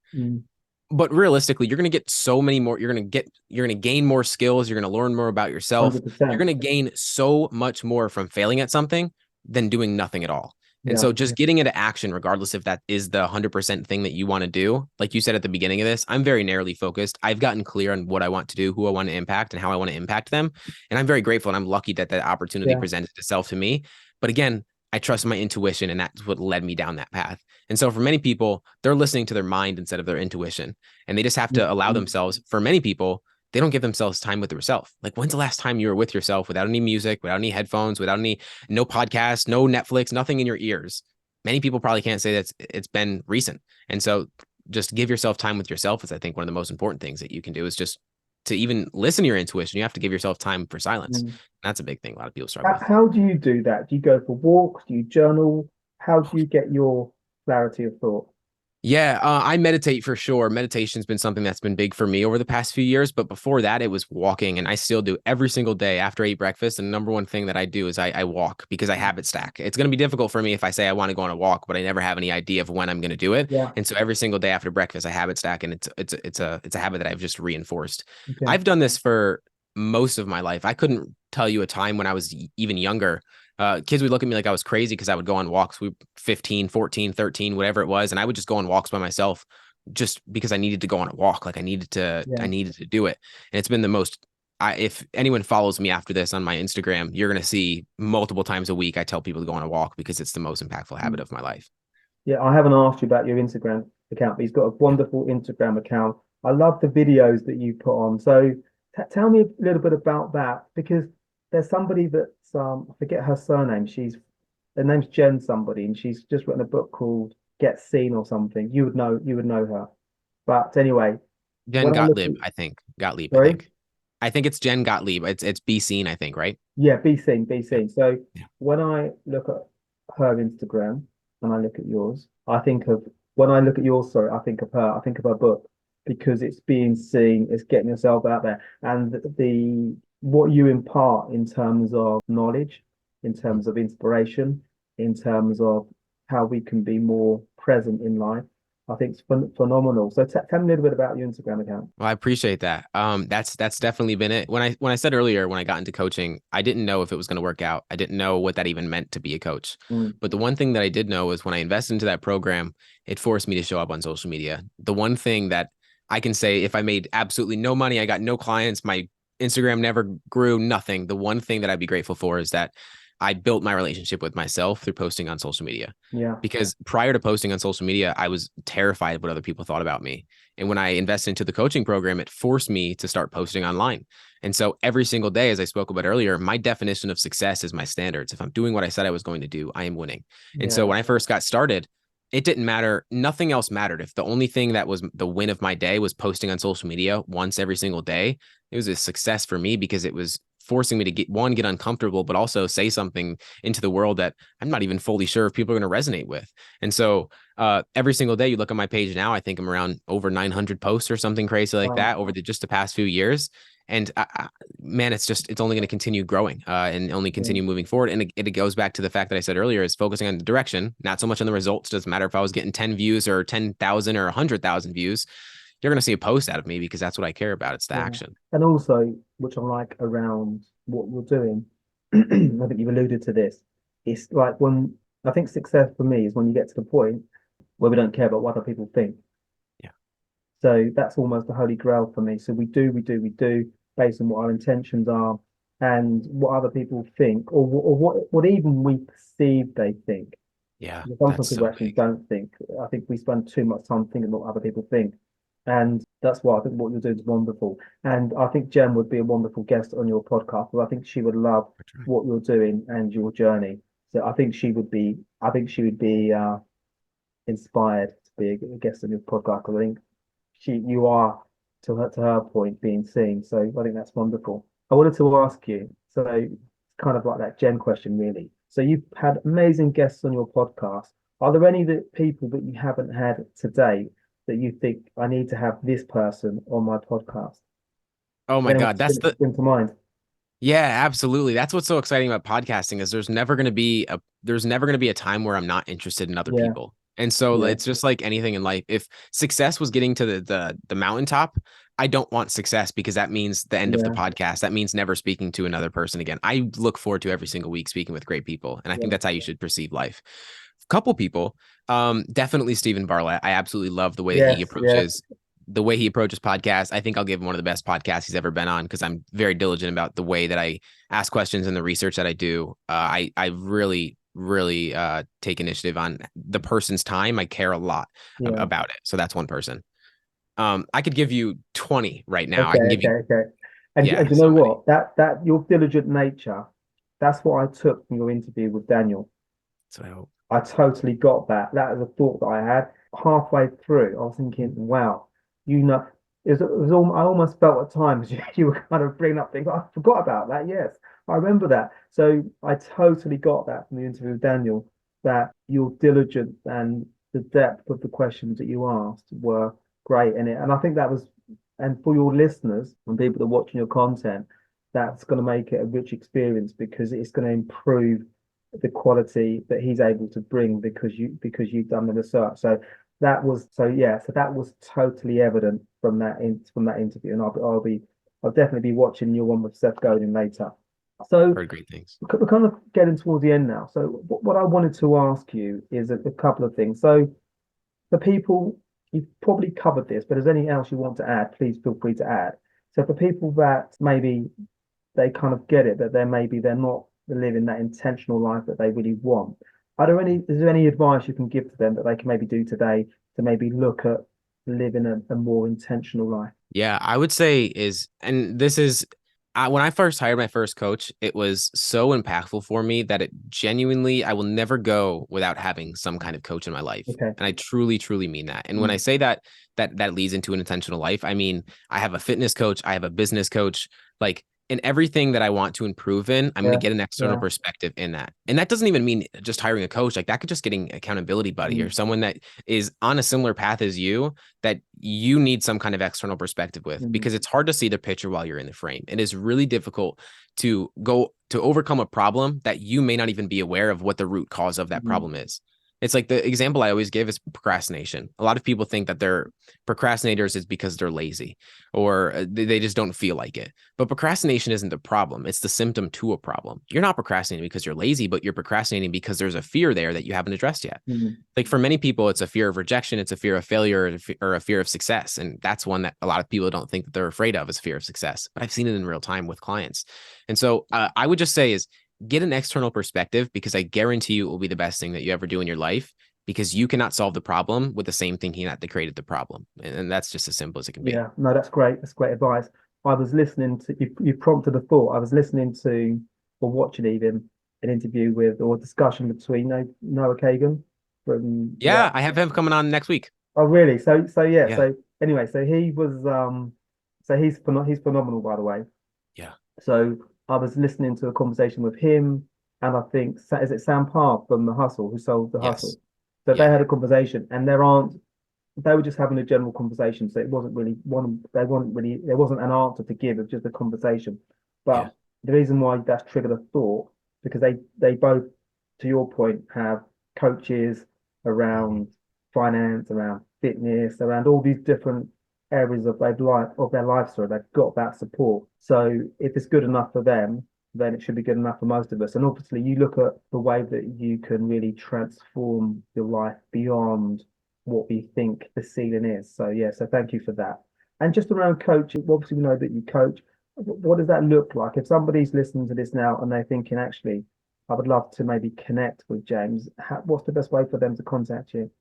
But realistically, you're going to get so many more. You're going to gain more skills. You're going to learn more about yourself. 100%. You're going to gain so much more from failing at something than doing nothing at all. And so just getting into action, regardless if that is the 100% thing that you want to do, like you said at the beginning of this, I'm very narrowly focused. I've gotten clear on what I want to do, who I want to impact, and how I want to impact them. And I'm very grateful and I'm lucky that that opportunity presented itself to me. But again, I trust my intuition, and that's what led me down that path. And so for many people, they're listening to their mind instead of their intuition. And they just have to allow themselves, for many people, they don't give themselves time with themselves. Like, when's the last time you were with yourself without any music, without any headphones, without no podcast, no Netflix, nothing in your ears? Many people probably can't say that it's been recent. And so just give yourself time with yourself is, I think, one of the most important things that you can do is just to even listen to your intuition. You have to give yourself time for silence. That's a big thing a lot of people struggle with. How do you do that? Do you go for walks? Do you journal? How do you get your clarity of thought? Yeah, I meditate for sure. Meditation's been something that's been big for me over the past few years. But before that, it was walking. And I still do every single day after I eat breakfast. And the number one thing that I do is I walk because I habit stack. It's going to be difficult for me if I say I want to go on a walk, but I never have any idea of when I'm going to do it. And so every single day after breakfast, I habit stack. And it's a habit that I've just reinforced. I've done this for most of my life. I couldn't tell you a time when I was even younger. Kids would look at me like I was crazy because I would go on walks. We 15, 14, 13, whatever it was. And I would just go on walks by myself just because I needed to go on a walk. Like I needed to do it. And it's been the most, if anyone follows me after this on my Instagram, you're going to see multiple times a week. I tell people to go on a walk because it's the most impactful habit of my life. Yeah. I haven't asked you about your Instagram account, but he's got a wonderful Instagram account. I love the videos that you put on. So tell me a little bit about that, because there's somebody that's I forget her surname. Her name's Jen somebody, and she's just written a book called Get Seen or something. You would know her. But anyway, Jen Gottlieb, I think. Gottlieb, sorry? I think. I think it's Jen Gottlieb. It's Be Seen, I think, right? Yeah, Be Seen. So when I look at her Instagram and I look at yours, when I look at yours, sorry, I think of her. I think of her book, because it's being seen, it's getting yourself out there, and what you impart in terms of knowledge, in terms of inspiration, in terms of how we can be more present in life, I think it's phenomenal. So tell me a little bit about your Instagram account. Well, I appreciate that. That's definitely been it. When I said earlier, when I got into coaching, I didn't know if it was going to work out. I didn't know what that even meant to be a coach. But the one thing that I did know is when I invested into that program, it forced me to show up on social media. The one thing that I can say, if I made absolutely no money, I got no clients, my Instagram never grew, nothing. The one thing that I'd be grateful for is that I built my relationship with myself through posting on social media. Because prior to posting on social media, I was terrified of what other people thought about me. And when I invested into the coaching program, it forced me to start posting online. And so every single day, as I spoke about earlier, my definition of success is my standards. If I'm doing what I said I was going to do, I am winning. And so when I first got started, it didn't matter. Nothing else mattered. If the only thing that was the win of my day was posting on social media once every single day, it was a success for me, because it was forcing me to get uncomfortable, but also say something into the world that I'm not even fully sure if people are going to resonate with. And so every single day you look at my page now, I think I'm around over 900 posts or something crazy like that over just the past few years. And man, it's only going to continue growing and only continue moving forward. And it goes back to the fact that I said earlier, is focusing on the direction, not so much on the results. It doesn't matter if I was getting 10 views or 10,000 or 100,000 views. You're going to see a post out of me because that's what I care about. It's the action. And also, which I like around what you're doing, I think you've alluded to this. It's like when I think success for me is when you get to the point where we don't care about what other people think. Yeah. So that's almost the holy grail for me. So we do. based on what our intentions are and what other people think, or what even we perceive they think. Yeah, Because that's sometimes so people actually big. don't think. I think we spend too much time thinking what other people think. And that's why I think what you're doing is wonderful. And I think Jen would be a wonderful guest on your podcast, but I think she would love what you're doing and your journey. So I think she would be inspired to be a guest on your podcast. Because I think you are, to her point, being seen. So I think that's wonderful. I wanted to ask you, so it's kind of like that Jen question, really. So you've had amazing guests on your podcast. Are there any people that you haven't had today that you think I need to have this person on my podcast? Oh Does my anyone God, that's the spring to mind? yeah, absolutely. That's what's so exciting about podcasting is there's never going to be a time where I'm not interested in other Yeah, people. And so yeah, it's just like anything in life. If success was getting to the mountaintop, I don't want success because that means the end of the yeah, podcast. That means never speaking to another person again. I look forward to every single week speaking with great people, and I think yeah, that's how you should perceive life. Couple people, definitely Stephen Bartlett. I absolutely love yes, yeah, the way he approaches podcasts. I think I'll give him one of the best podcasts he's ever been on because I'm very diligent about the way that I ask questions and the research that I do. I really take initiative on the person's time. I care a lot yeah. about it. So that's one person. I could give you 20 right now. I Okay, can give you, okay, okay. And yeah, you know so many. what? That your diligent nature, that's what I took from your interview with Daniel. So I hope. I totally got that. That was a thought that I had halfway through. I was thinking, wow, you know, I almost felt at times you were kind of bringing up things. I forgot about that. Yes, I remember that. So I totally got that from the interview with Daniel, that your diligence and the depth of the questions that you asked were great in it. And I think that was, and for your listeners and people that are watching your content, that's going to make it a rich experience because it's going to improve the quality that he's able to bring because you've done the research. So that was totally evident from from that interview, and I'll definitely be watching your one with Seth Godin later. So Heard great things. we're kind of getting towards the end now. So what I wanted to ask you is a couple of things. So for people, you've probably covered this, but is there anything else you want to add? Please feel free to add. So for people that maybe they kind of get it that they're not living that intentional life that they really want. Is there any advice you can give to them that they can maybe do today to maybe look at living a more intentional life? Yeah, I would say and this is when I first hired my first coach, it was so impactful for me that it genuinely, I will never go without having some kind of coach in my life. Okay. And I truly, truly mean that. And when I Mm. say that leads into an intentional life, I mean, I have a fitness coach, I have a business coach, like in everything that I want to improve in, I'm going to Yeah. get an external Yeah. perspective in that. And that doesn't even mean just hiring a coach. Like that could just getting accountability buddy or Mm. someone that is on a similar path as you that you need some kind of external perspective with Mm. because it's hard to see the picture while you're in the frame. It is really difficult to go to overcome a problem that you may not even be aware of what the root cause of that Mm. problem is. It's like the example I always give is procrastination. A lot of people think that they're procrastinators is because they're lazy or they just don't feel like it. But procrastination isn't the problem. It's the symptom to a problem. You're not procrastinating because you're lazy, but you're procrastinating because there's a fear there that you haven't addressed yet. Mm. Like for many people, it's a fear of rejection, it's a fear of failure, or a fear of success. And that's one that a lot of people don't think that they're afraid of is fear of success. But I've seen it in real time with clients. And so I would just say is get an external perspective because I guarantee you it will be the best thing that you ever do in your life because you cannot solve the problem with the same thinking that created the problem. And that's just as simple as it can be. Yeah, no, that's great. That's great advice. I was listening to you prompted a thought. I was listening to or watching even an interview with or discussion between Noah Kagan from Yeah, I have him coming on next week. Oh, really? So yeah. Yeah. So anyway, so he's phenomenal, by the way. Yeah. So I was listening to a conversation with him, and I think is it Sam Parr from The Hustle who sold The Yes. Hustle. So they Yeah. had a conversation, and they were just having a general conversation. So it wasn't really there wasn't an answer to give. It was just a conversation. Yeah. But the reason why that's triggered a thought because they both, to your point, have coaches around finance, around fitness, around all these different areas of their life story. They've got that support. So if it's good enough for them, then it should be good enough for most of us. And obviously, you look at the way that you can really transform your life beyond what we think the ceiling is. So yeah, so thank you for that. And just around coaching, obviously we know that you coach. what does that look like? If somebody's listening to this now and they're thinking, actually, I would love to maybe connect with James, what's the best way for them to contact you?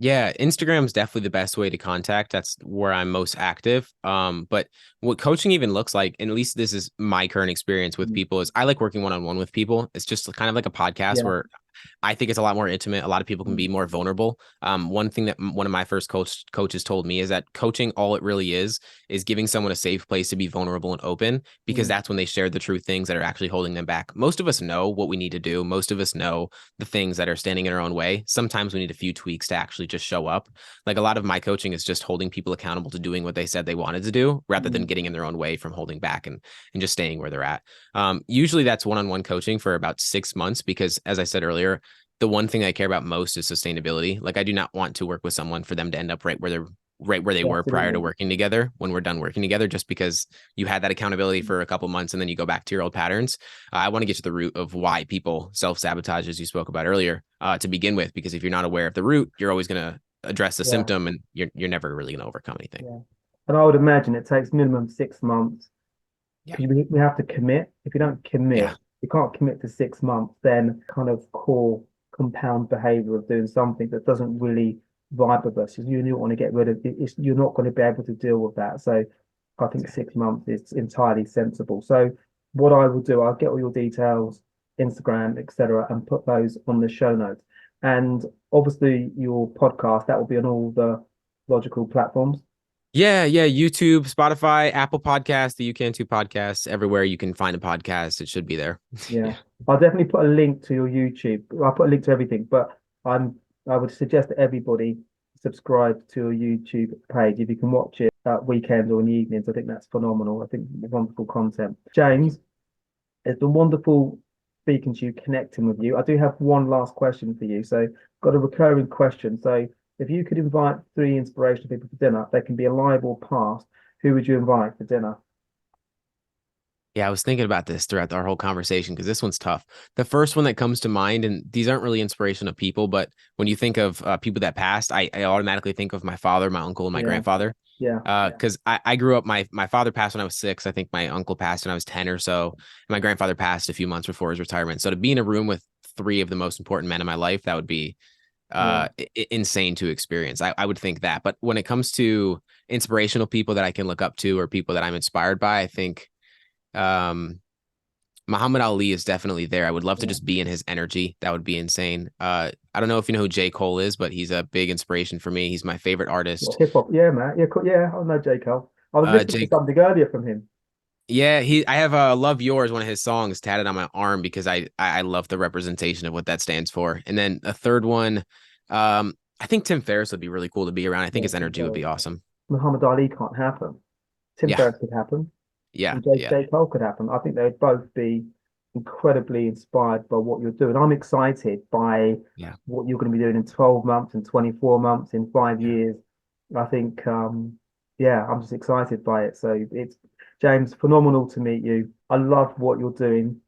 Yeah, Instagram is definitely the best way to contact. That's where I'm most active. But what coaching even looks like, and at least this is my current experience with Mm. people, is I like working one-on-one with people. It's just kind of like a podcast Yeah. where I think it's a lot more intimate. A lot of people can be more vulnerable. One thing that one of my first coaches told me is that coaching, all it really is giving someone a safe place to be vulnerable and open, because Mm. that's when they share the true things that are actually holding them back. Most of us know what we need to do. Most of us know the things that are standing in our own way. Sometimes we need a few tweaks to actually just show up. Like a lot of my coaching is just holding people accountable to doing what they said they wanted to do, rather than Mm. getting in their own way from holding back and just staying where they're at. Usually that's one-on-one coaching for about 6 months, because as I said earlier, the one thing I care about most is sustainability. Like I do not want to work with someone for them to end up right where they Yeah, were prior to absolutely. working together when we're done working together, just because you had that accountability for a couple months and then you go back to your old patterns. I want to get to the root of why people self-sabotage, as you spoke about earlier, to begin with, because if you're not aware of the root, you're always going to address the Yeah. symptom, and you're never really going to overcome anything. Yeah. And I would imagine it takes minimum 6 months, Yeah. because we have to commit. If you don't Yeah. commit, you can't commit to 6 months, then kind of core compound behavior of doing something that doesn't really vibe with us. You don't want to get rid of it. You're not going to be able to deal with that. So I think 6 months is entirely sensible. So what I will do, I'll get all your details, Instagram, etc., and put those on the show notes. And obviously your podcast, that will be on all the logical platforms. Yeah, YouTube, Spotify, Apple Podcasts, the You Can Too podcasts, everywhere you can find a podcast, it should be there. Yeah, Yeah. I'll definitely put a link to your YouTube. I'll put a link to everything, but I would suggest that everybody subscribe to your YouTube page if you can watch it at weekends or in the evenings. I think that's phenomenal. I think wonderful content. Thank you. James, it's been wonderful speaking to you, connecting with you. I do have one last question for you. So, got a recurring question. So, if you could invite three inspirational people for dinner, they can be alive or past, who would you invite for dinner? Yeah, I was thinking about this throughout our whole conversation, because this one's tough. The first one that comes to mind, and these aren't really inspirational people, but when you think of people that passed, I automatically think of my father, my uncle, and my Yeah, grandfather. yeah, Because I grew up, my father passed when I was 6. I think my uncle passed when I was 10 or so. And my grandfather passed a few months before his retirement. So to be in a room with 3 of the most important men in my life, that would be yeah. insane to experience. I would think that. But when it comes to inspirational people that I can look up to, or people that I'm inspired by, I think um Muhammad Ali is definitely there. I would love to Yeah. just be in his energy. That would be insane. I don't know if you know who J. Cole is, but he's a big inspiration for me. He's my favorite Well, artist. hip hop, yeah, man. Yeah, yeah, I know J. Cole. I was listening to J. something earlier from him. Yeah, I have Love Yours, one of his songs, tatted on my arm, because I love the representation of what that stands for. And then a third one, I think Tim Ferriss would be really cool to be around. I think Yeah, his energy would be awesome. Muhammad Ali can't happen. Tim Yeah, Ferriss could happen, yeah, and yeah, J. Cole could happen. I think they would both be incredibly inspired by what you're doing. I'm excited by yeah, what you're going to be doing in 12 months, in 24 months, in five yeah. years. I think, yeah, I'm just excited by it. So it's James, phenomenal to meet you. I love what you're doing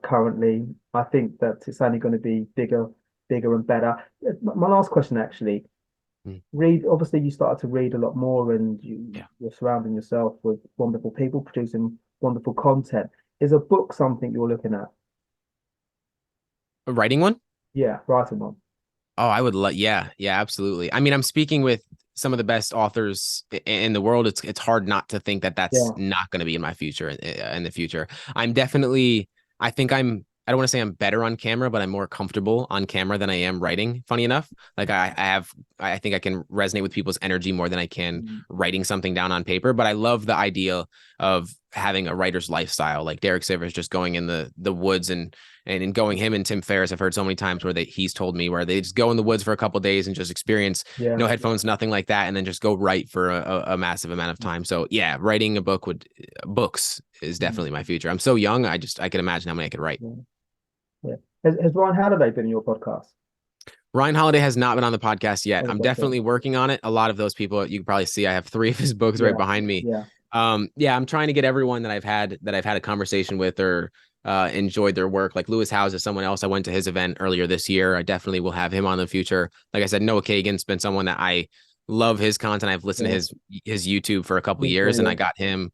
currently. I think that it's only going to be bigger, bigger and better. My last question, actually, Mm, read. Obviously, you started to read a lot more, and yeah. you're surrounding yourself with wonderful people producing wonderful content. Is a book something you're looking at? A writing one? Yeah, writing one. Oh, I would love. Yeah, yeah, absolutely. I mean, I'm speaking with some of the best authors in the world. It's hard not to think that that's Yeah. not going to be in my future in the future. I'm definitely. I think I'm. I don't want to say I'm better on camera, but I'm more comfortable on camera than I am writing. Funny enough, like I have. I think I can resonate with people's energy more than I can Mm. writing something down on paper. But I love the idea of having a writer's lifestyle, like Derek Sivers, just going in the woods and going, him and Tim Ferriss, I've heard so many times where he's told me where they just go in the woods for a couple of days and just experience Yeah. no headphones, nothing like that, and then just go write for a massive amount of time. So yeah, writing a book books is Mm. definitely my future. I'm so young. I can imagine how many I could write. Yeah. Yeah. Has Ryan Halliday been in your podcast? Ryan Holiday has not been on the podcast yet. Oh, I'm gotcha. definitely working on it. A lot of those people, you can probably see, I have 3 of his books right Yeah. behind me. Yeah. Yeah, I'm trying to get everyone that I've had a conversation with, or enjoyed their work. Like Lewis Howes is someone else. I went to his event earlier this year. I definitely will have him on in the future. Like I said, Noah Kagan's been someone that I love his content. I've listened Yeah. to his YouTube for a couple He's years, and I brilliant. got him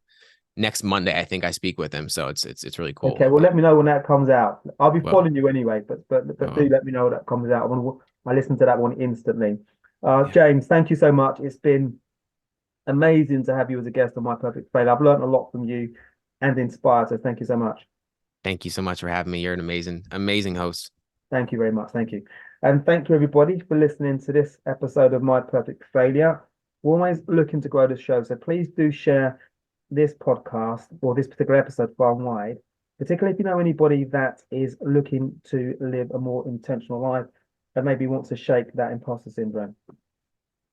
next Monday, I think I speak with him. So it's really cool. Okay, well, let me know when that comes out. I'll be Well, following you anyway, but do let me know when that comes out. I listen to that one instantly. James, thank you so much. It's been amazing to have you as a guest on My Perfect Failure. I've learned a lot from you and inspired. So thank you so much. Thank you so much for having me. You're an amazing host. Thank you very much. Thank you. And thank you, everybody, for listening to this episode of My Perfect Failure. We're always looking to grow the show. So please do share this podcast or this particular episode far and wide, particularly if you know anybody that is looking to live a more intentional life and maybe wants to shake that imposter syndrome.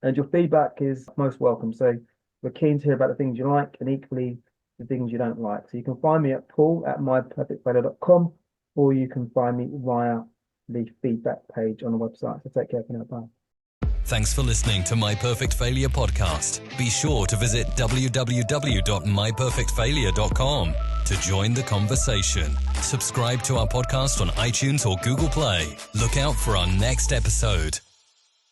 And your feedback is most welcome. So we're keen to hear about the things you like and equally the things you don't like. So you can find me at paul@myperfectfailure.com, or you can find me via the feedback page on the website. So take care for now. Bye. Thanks for listening to My Perfect Failure podcast. Be sure to visit www.myperfectfailure.com to join the conversation. Subscribe to our podcast on iTunes or Google Play. Look out for our next episode.